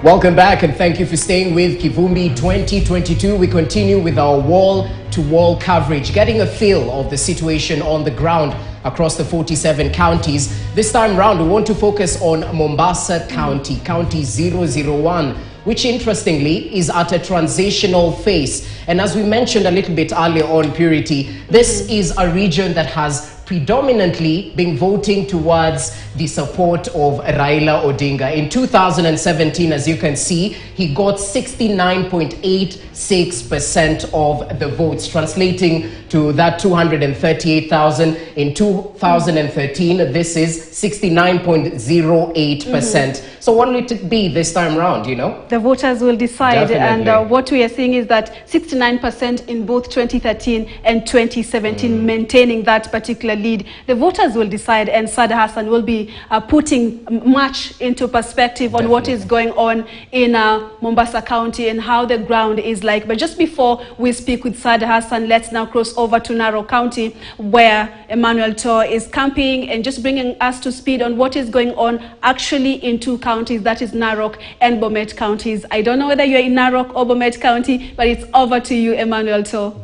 Welcome back and thank you for staying with Kivumbi 2022. We continue with our wall-to-wall coverage, getting a feel of the situation on the ground across the 47 counties. This time round, we want to focus on Mombasa County, County 001, which interestingly is at a transitional phase. And as we mentioned a little bit earlier on, Purity, this is a region that has predominantly been voting towards the support of Raila Odinga. In 2017, as you can see, he got 69.86% of the votes, translating to that 238,000. In 2013, this is 69.08%. So what will it be this time round, you know? The voters will decide. Definitely. And what we are seeing is that 69% in both 2013 and 2017, maintaining that particular lead. The voters will decide, and Sada Hassan will be putting much into perspective on what is going on in Mombasa County and how the ground is like. But just before we speak with Sada Hassan, let's now cross over to Narok County, where Emmanuel Tor is camping and just bringing us to speed on what is going on actually in two counties, that is Narok and Bomet counties. I don't know whether you're in Narok or Bomet County, but it's over to you, Emmanuel Tor.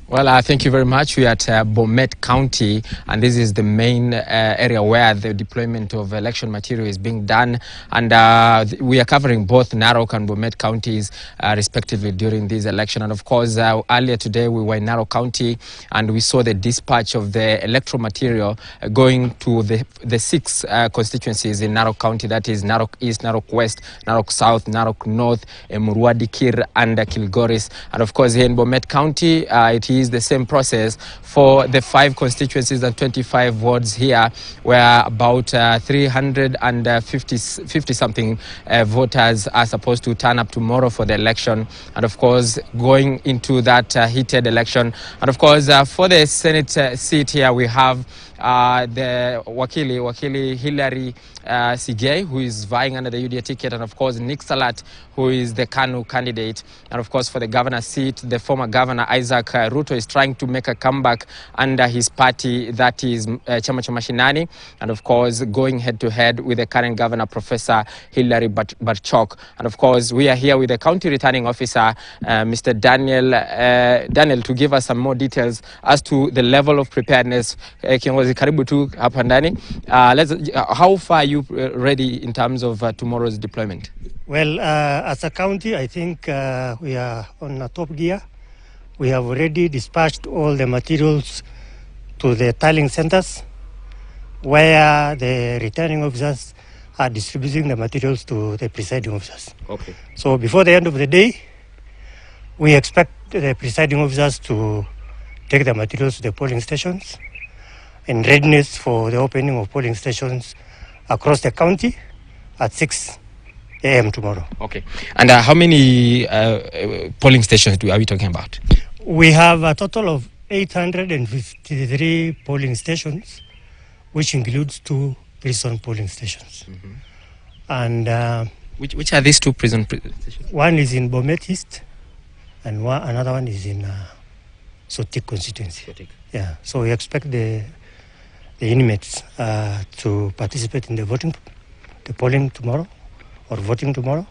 Well, thank you very much. We are at Bomet County, and this is the main area where the deployment of election material is being done. And we are covering both Narok and Bomet counties, respectively, during this election. And of course, earlier today, we were in Narok County, and we saw the dispatch of the electoral material going to the 6 constituencies in Narok County. That is Narok East, Narok West, Narok South, Narok North, Murwadi, Kir, and Kilgoris. And of course, here in Bomet County, it is the same process for the 5 constituencies and 25 wards here, where about 350 something voters are supposed to turn up tomorrow for the election, and of course going into that heated election. And of course for the Senate seat here, we have the Wakili Hillary Sigay, who is vying under the UDA ticket, and of course Nick Salat, who is the KANU candidate. And of course for the governor seat, the former governor Isaac Ruto is trying to make a comeback under his party, that is Chama cha Mashinani, and of course going head to head with the current governor, Professor Hilary Barchok. And of course we are here with the county returning officer, Mr. Daniel, to give us some more details as to the level of preparedness. Karibu tu hapa ndani. How far are you ready in terms of tomorrow's deployment? Well, as a county, I think we are on a top gear. We have already dispatched all the materials to the tallying centers, where the returning officers are distributing the materials to the presiding officers. Okay. So before the end of the day, we expect the presiding officers to take the materials to the polling stations in readiness for the opening of polling stations across the county at 6 a.m. tomorrow. Okay. And how many polling stations are we talking about? We have a total of 853 polling stations, which includes 2 prison polling stations. And which are these 2 prison stations? One is in Bomet East, and another one is in Sotik constituency. Sotik. Yeah. So we expect the inmates to participate in the polling tomorrow, or voting tomorrow,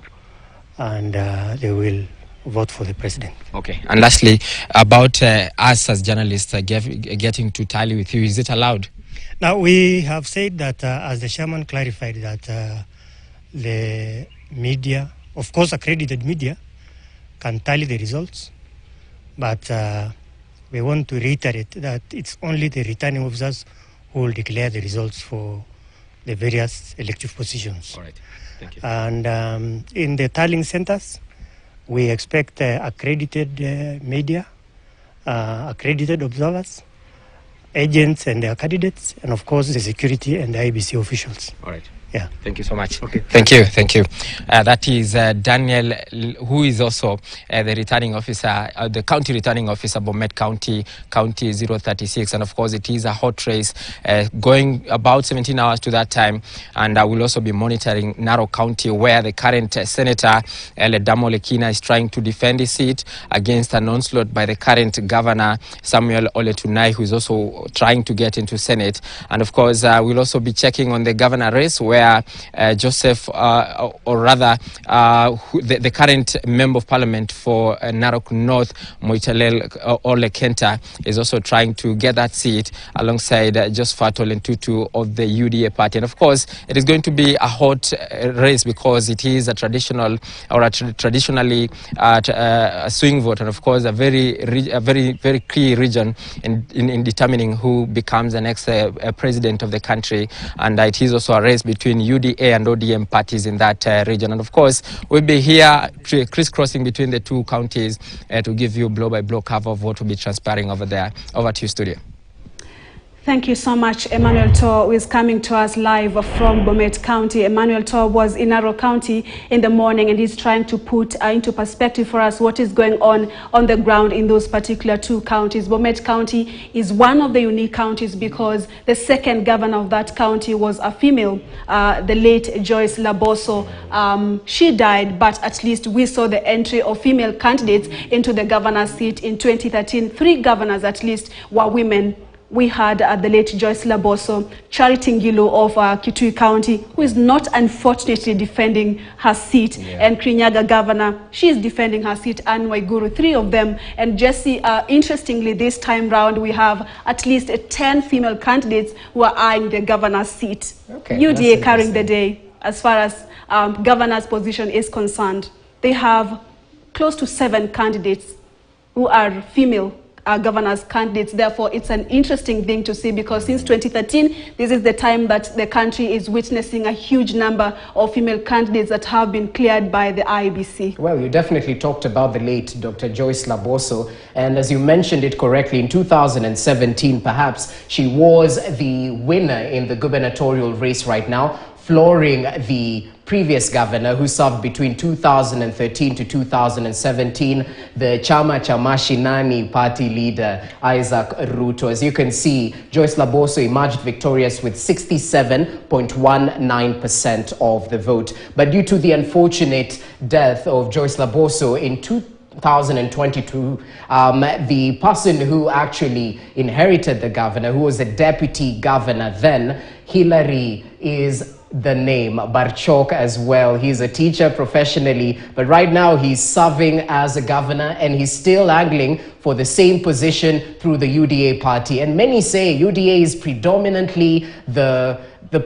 and they will vote for the president. Okay. And lastly, about us as journalists getting to tally with you, is it allowed? Now, we have said that, as the chairman clarified, that the media, of course accredited media, can tally the results, but we want to reiterate that it's only the returning officers who will declare the results for the various elective positions. All right. Thank you. And in the tallying centers, we expect accredited media, accredited observers, agents and their candidates, and of course the security and the IBC officials. All right. Yeah. Thank you so much. Okay. Thank you. That is Daniel, who is also the returning officer, the county returning officer, Bomet County 036. And of course, it is a hot race going about 17 hours to that time. And I will also be monitoring Narok County, where the current Senator Ledamo Lekina is trying to defend his seat against an onslaught by the current governor, Samuel Ole Tunai, who is also trying to get into Senate. And of course, we'll also be checking on the governor race, where Joseph, or rather the current member of parliament for Narok North, Moitalel Ole Kenta, is also trying to get that seat alongside Josephat Ole Ntutu of the UDA party. And of course, it is going to be a hot race because it is a traditional or a traditionally a swing vote, and of course a very key region in determining who becomes the next president of the country. And it is also a race between UDA and ODM parties in that region. And of course, we'll be here crisscrossing between the two counties to give you blow-by-blow cover of what will be transpiring over there. Over to you, studio. Thank you so much. Emmanuel Tor, who is coming to us live from Bomet County. Emmanuel Tor was in Narok County in the morning, and he's trying to put into perspective for us what is going on the ground in those particular two counties. Bomet County is one of the unique counties because the second governor of that county was a female, the late Joyce Laboso. She died, but at least we saw the entry of female candidates into the governor's seat in 2013. 3 governors at least were women. We had the late Joyce Laboso, Charity Ngilu of Kitui County, who is not unfortunately defending her seat, and Kirinyaga governor, she is defending her seat, Anne Waiguru, 3 of them. And Jesse, interestingly, this time round, we have at least 10 female candidates who are eyeing the governor's seat. Okay, UDA carrying the day as far as governor's position is concerned. They have close to 7 candidates who are female governors candidates. Therefore, it's an interesting thing to see because since 2013, this is the time that the country is witnessing a huge number of female candidates that have been cleared by the IEBC. Well, you definitely talked about the late Dr. Joyce Laboso, and as you mentioned it correctly, in 2017, perhaps she was the winner in the gubernatorial race right now, flooring the previous governor who served between 2013 to 2017, the Chama cha Mashinani party leader, Isaac Ruto. As you can see, Joyce Laboso emerged victorious with 67.19% of the vote. But due to the unfortunate death of Joyce Laboso in 2022, the person who actually inherited the governor, who was the deputy governor then, Hillary is the name, Barchok as well. He's a teacher professionally, but right now he's serving as a governor and he's still angling for the same position through the UDA party. And many say UDA is predominantly the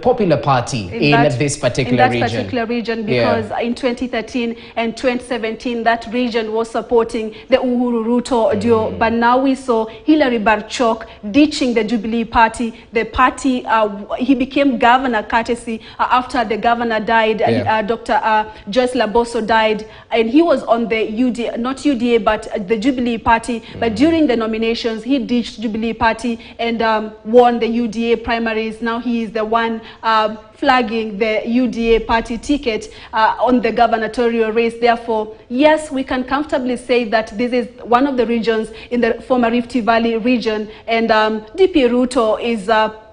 popular party in this particular region. Because in 2013 and 2017, that region was supporting the Uhuru Ruto duo. But now we saw Hillary Barchok ditching the Jubilee party. The party, he became governor courtesy after the governor died. Dr. Joyce Laboso died, and he was on the UDA, not UDA, but the Jubilee party. But during the nominations, he ditched Jubilee party and won the UDA primaries. Now he is the one flagging the UDA party ticket on the gubernatorial race. Therefore, yes, we can comfortably say that this is one of the regions in the former Rift Valley region, and DP Ruto is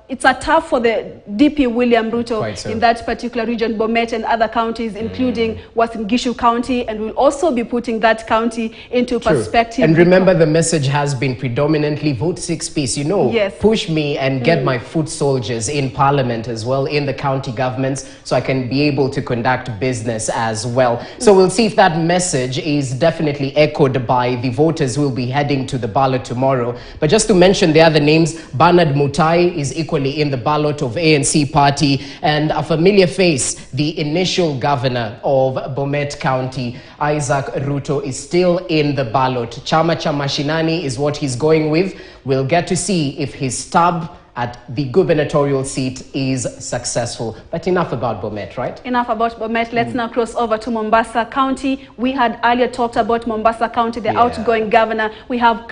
it's a tough for the DP William Ruto in that particular region, Bomet and other counties, including Uasin Gishu County, and we'll also be putting that county into perspective. And remember, the message has been predominantly vote 6-piece, you know, push me and get my foot soldiers in parliament as well, in the county governments, so I can be able to conduct business as well. So we'll see if that message is definitely echoed by the voters who will be heading to the ballot tomorrow. But just to mention the other names, Bernard Mutai is equally in the ballot of ANC party, and a familiar face, the initial governor of Bomet County, Isaac Ruto, is still in the ballot. Chama cha Mashinani is what he's going with. We'll get to see if his stab at the gubernatorial seat is successful. But enough about Bomet, right? Enough about Bomet. Let's now cross over to Mombasa County. We had earlier talked about Mombasa County, the outgoing governor. We have